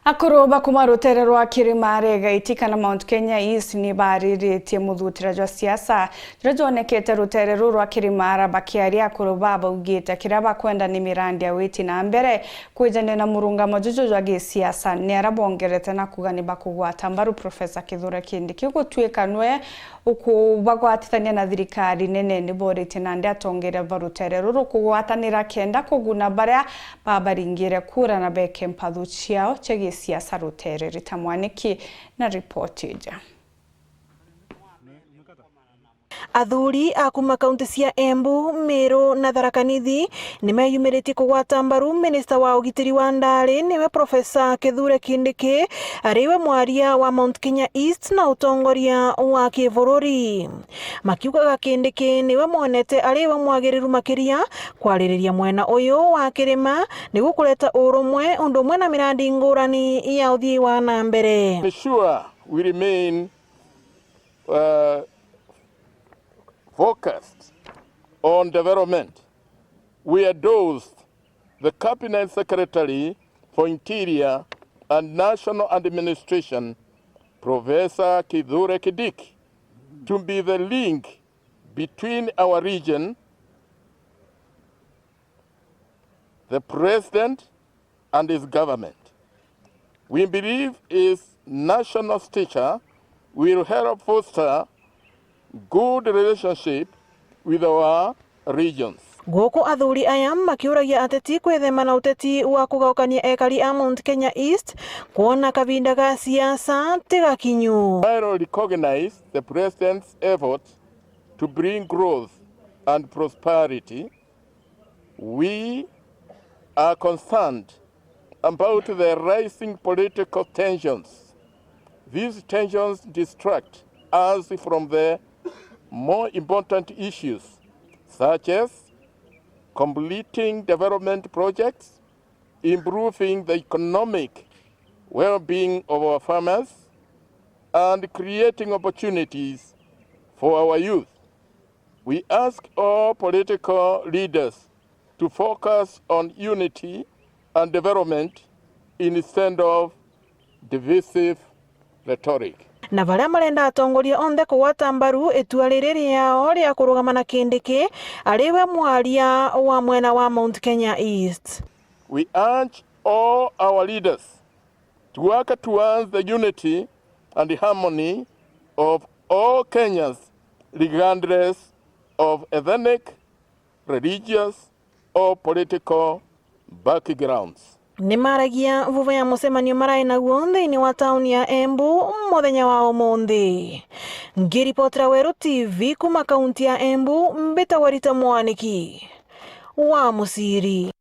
Akuruba kuma rutere rwa Kirimare gaitika na Mount Kenya East ni bariritie muthutira jwa siasa jonekete rutere rwa Kirimara bakiaria akuruba baugite kiraba kwenda ni mirandi ya witi na mbere kwijane na murungamo juju jwa gisiasa ni arabongerete na kugani bakugwata mbaru Professor Kithure Kindiki gutwekanwe ukubagwatithania na thirikari nene ni borite na ndi atongere barutere ruru kugwatanira kenda kuguna baria babaringire kura na beke mpathu ciao chege siasa rutere ritamwaniki na ripoti ja. Athuri akuma kaunti cia Embu, Meru na Tharaka Nithi nimeyumirite kugwata mbaru minista wa ugitiri wa ndari niwe Professor Kithure Kindiki ariwe mwaria wa Mount Kenya East na utongoria wa kibururi. Makiugaga Kindiki niwe monete ariwe mwagiriru makiria kwaririria mwena uyu wa kirima niguo kureta urumwe undu mwe na mirandi ngurani ya uthii wa na mbere. For sure we remain focused on development. We endorsed the Cabinet Secretary for Interior and National Administration, Professor Kithure Kindiki, to be the link between our region, the President and his government. We believe his national stature will help foster good relationship with our regions. Goko athuri aya makiuragia ateti kwethema na uteti wa kugaukania ekari a Mount Kenya East kuona kavinda ga siasa tigakinyu. I recognize the President's efforts to bring growth and prosperity. We are concerned about the rising political tensions. These tensions distract us from the more important issues such as completing development projects, improving the economic well-being of our farmers, and creating opportunities for our youth. We ask all political leaders to focus on unity and development instead of divisive rhetoric. Na varia marenda atongoria onthe kugwata mbaru itua riri riao ria kurugama na Kindiki ariwe mwaria wa mwena wa Mount Kenya East. We urge all our leaders to work towards the unity and the harmony of all Kenyans regardless of ethnic, religious or political backgrounds. Ni maragia vuva ya mucemanio marai naguo thiini wa tauni ya Embu muthenya wa umuthi. Ngiripotera Weru TV kuma kaunti ya Embu, mbita Warita Mwaniki wa Musiri.